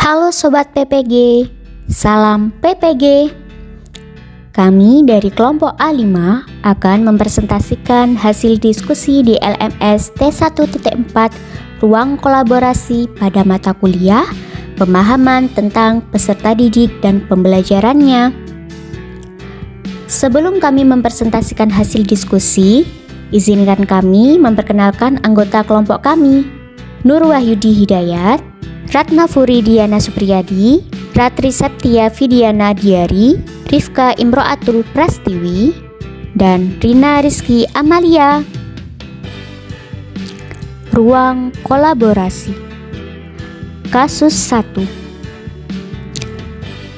Halo Sobat PPG, salam PPG. Kami dari kelompok A5 akan mempresentasikan hasil diskusi di LMS T1.4 Ruang Kolaborasi pada mata kuliah Pemahaman tentang peserta didik dan pembelajarannya. Sebelum kami mempresentasikan hasil diskusi, izinkan kami memperkenalkan anggota kelompok kami, Nur Wahyudi Hidayat, Ratna Furidiana Supriyadi, Ratri Septia Vidiana Diari, Rifka Imroatul Prastiwi, dan Rina Rizky Amalia. Ruang kolaborasi. Kasus 1.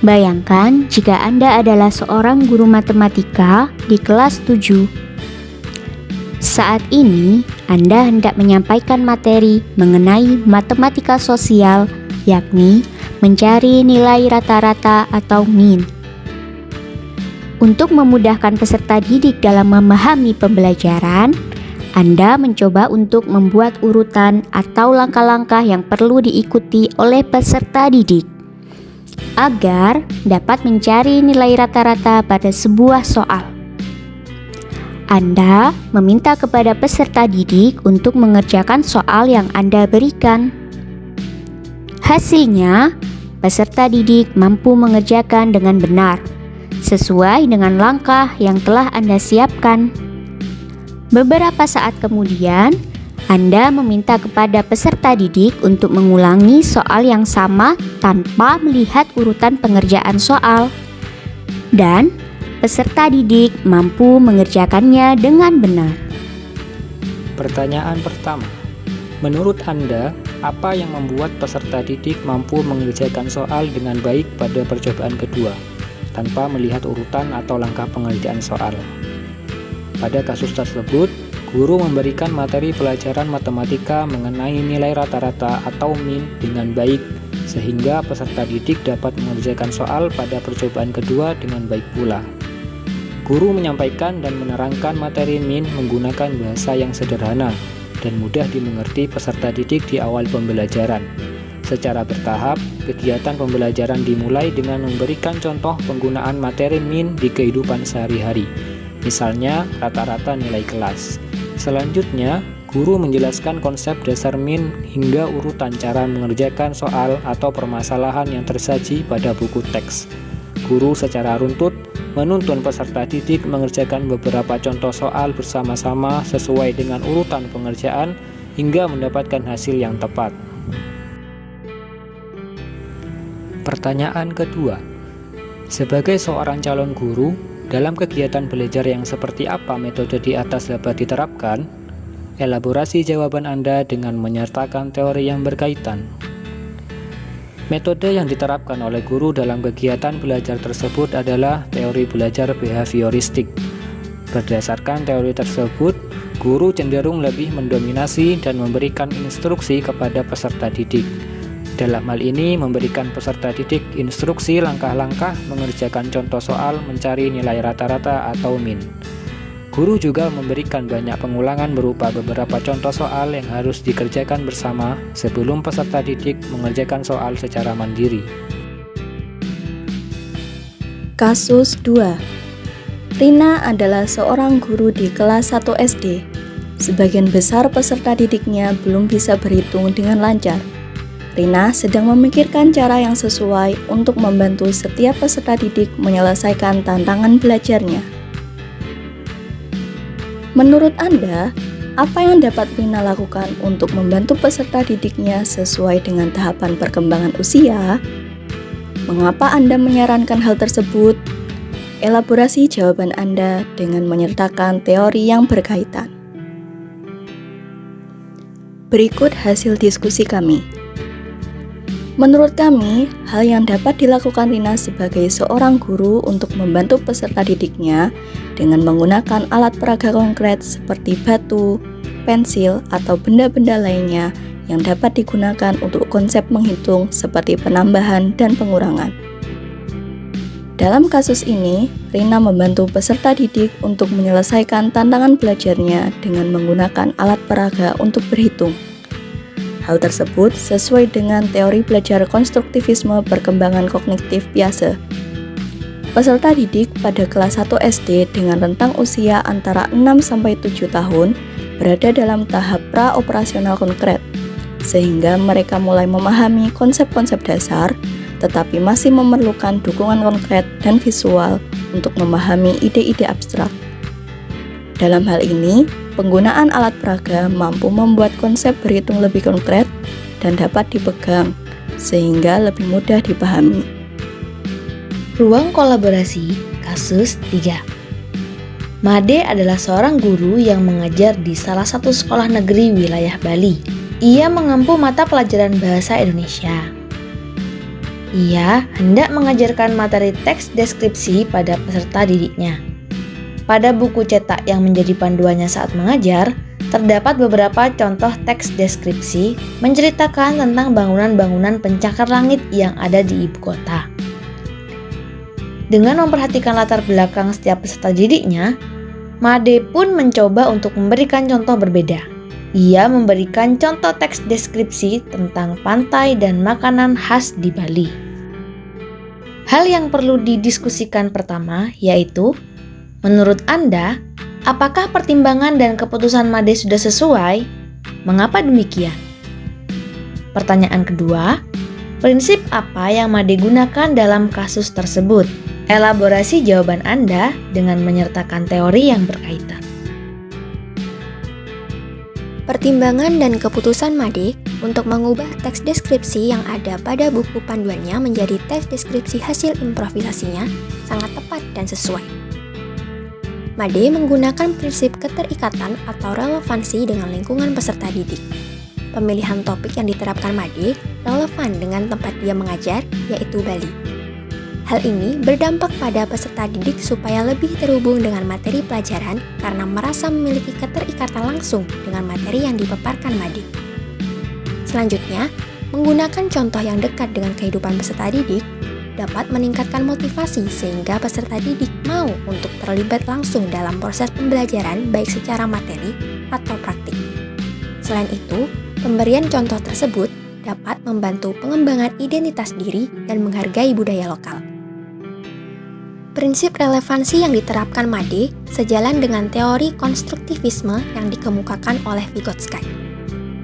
Bayangkan jika Anda adalah seorang guru matematika di kelas 7. Saat ini, Anda hendak menyampaikan materi mengenai matematika sosial, yakni mencari nilai rata-rata atau min. Untuk memudahkan peserta didik dalam memahami pembelajaran, Anda mencoba untuk membuat urutan atau langkah-langkah yang perlu diikuti oleh peserta didik agar dapat mencari nilai rata-rata pada sebuah soal. Anda meminta kepada peserta didik untuk mengerjakan soal yang Anda berikan. Hasilnya, peserta didik mampu mengerjakan dengan benar, sesuai dengan langkah yang telah Anda siapkan. Beberapa saat kemudian, Anda meminta kepada peserta didik untuk mengulangi soal yang sama tanpa melihat urutan pengerjaan soal. Dan peserta didik mampu mengerjakannya dengan benar. Pertanyaan pertama, menurut Anda, apa yang membuat peserta didik mampu mengerjakan soal dengan baik pada percobaan kedua, tanpa melihat urutan atau langkah pengerjaan soal? Pada kasus tersebut, guru memberikan materi pelajaran matematika mengenai nilai rata-rata atau min dengan baik, sehingga peserta didik dapat mengerjakan soal pada percobaan kedua dengan baik pula. Guru menyampaikan dan menerangkan materi min menggunakan bahasa yang sederhana dan mudah dimengerti peserta didik di awal pembelajaran. Secara bertahap, kegiatan pembelajaran dimulai dengan memberikan contoh penggunaan materi min di kehidupan sehari-hari, misalnya rata-rata nilai kelas. Selanjutnya, guru menjelaskan konsep dasar min hingga urutan cara mengerjakan soal atau permasalahan yang tersaji pada buku teks. Guru secara runtut menuntun peserta didik mengerjakan beberapa contoh soal bersama-sama sesuai dengan urutan pengerjaan hingga mendapatkan hasil yang tepat. Pertanyaan kedua, sebagai seorang calon guru, dalam kegiatan belajar yang seperti apa metode di atas dapat diterapkan? Elaborasi jawaban Anda dengan menyertakan teori yang berkaitan. Metode yang diterapkan oleh guru dalam kegiatan belajar tersebut adalah teori belajar behavioristik. Berdasarkan teori tersebut, guru cenderung lebih mendominasi dan memberikan instruksi kepada peserta didik. Dalam hal ini, memberikan peserta didik instruksi langkah-langkah mengerjakan contoh soal mencari nilai rata-rata atau min. Guru juga memberikan banyak pengulangan berupa beberapa contoh soal yang harus dikerjakan bersama sebelum peserta didik mengerjakan soal secara mandiri. Kasus 2. Rina adalah seorang guru di kelas 1 SD. Sebagian besar peserta didiknya belum bisa berhitung dengan lancar. Rina sedang memikirkan cara yang sesuai untuk membantu setiap peserta didik menyelesaikan tantangan belajarnya. Menurut Anda, apa yang dapat Rina lakukan untuk membantu peserta didiknya sesuai dengan tahapan perkembangan usia? Mengapa Anda menyarankan hal tersebut? Elaborasi jawaban Anda dengan menyertakan teori yang berkaitan. Berikut hasil diskusi kami. Menurut kami, hal yang dapat dilakukan Rina sebagai seorang guru untuk membantu peserta didiknya dengan menggunakan alat peraga konkret seperti batu, pensil, atau benda-benda lainnya yang dapat digunakan untuk konsep menghitung seperti penambahan dan pengurangan. Dalam kasus ini, Rina membantu peserta didik untuk menyelesaikan tantangan belajarnya dengan menggunakan alat peraga untuk berhitung. Hal tersebut sesuai dengan teori belajar konstruktivisme perkembangan kognitif Piaget. Peserta didik pada kelas 1 SD dengan rentang usia antara 6-7 tahun berada dalam tahap pra-operasional konkret, sehingga mereka mulai memahami konsep-konsep dasar, tetapi masih memerlukan dukungan konkret dan visual untuk memahami ide-ide abstrak. Dalam hal ini, penggunaan alat peraga mampu membuat konsep berhitung lebih konkret dan dapat dipegang, sehingga lebih mudah dipahami. Ruang kolaborasi, kasus 3. Made adalah seorang guru yang mengajar di salah satu sekolah negeri wilayah Bali. Ia mengempu mata pelajaran bahasa Indonesia. Ia hendak mengajarkan materi teks deskripsi pada peserta didiknya. Pada buku cetak yang menjadi panduannya saat mengajar, terdapat beberapa contoh teks deskripsi menceritakan tentang bangunan-bangunan pencakar langit yang ada di ibu kota. Dengan memperhatikan latar belakang setiap peserta didiknya, Made pun mencoba untuk memberikan contoh berbeda. Ia memberikan contoh teks deskripsi tentang pantai dan makanan khas di Bali. Hal yang perlu didiskusikan pertama yaitu, menurut Anda, apakah pertimbangan dan keputusan Made sudah sesuai? Mengapa demikian? Pertanyaan kedua, prinsip apa yang Made gunakan dalam kasus tersebut? Elaborasi jawaban Anda dengan menyertakan teori yang berkaitan. Pertimbangan dan keputusan Made untuk mengubah teks deskripsi yang ada pada buku panduannya menjadi teks deskripsi hasil improvisasinya sangat tepat dan sesuai. Made menggunakan prinsip keterikatan atau relevansi dengan lingkungan peserta didik. Pemilihan topik yang diterapkan Made relevan dengan tempat dia mengajar, yaitu Bali. Hal ini berdampak pada peserta didik supaya lebih terhubung dengan materi pelajaran karena merasa memiliki keterikatan langsung dengan materi yang dipaparkan Made. Selanjutnya, menggunakan contoh yang dekat dengan kehidupan peserta didik dapat meningkatkan motivasi sehingga peserta didik mau untuk terlibat langsung dalam proses pembelajaran baik secara materi atau praktik. Selain itu, pemberian contoh tersebut dapat membantu pengembangan identitas diri dan menghargai budaya lokal. Prinsip relevansi yang diterapkan Made sejalan dengan teori konstruktivisme yang dikemukakan oleh Vygotsky.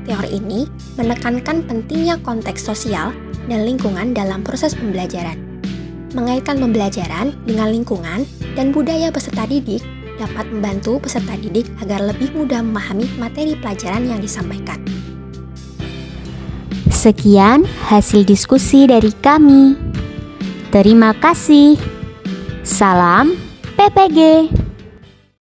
Teori ini menekankan pentingnya konteks sosial dan lingkungan dalam proses pembelajaran. Mengaitkan pembelajaran dengan lingkungan dan budaya peserta didik dapat membantu peserta didik agar lebih mudah memahami materi pelajaran yang disampaikan. Sekian hasil diskusi dari kami. Terima kasih. Salam PPG.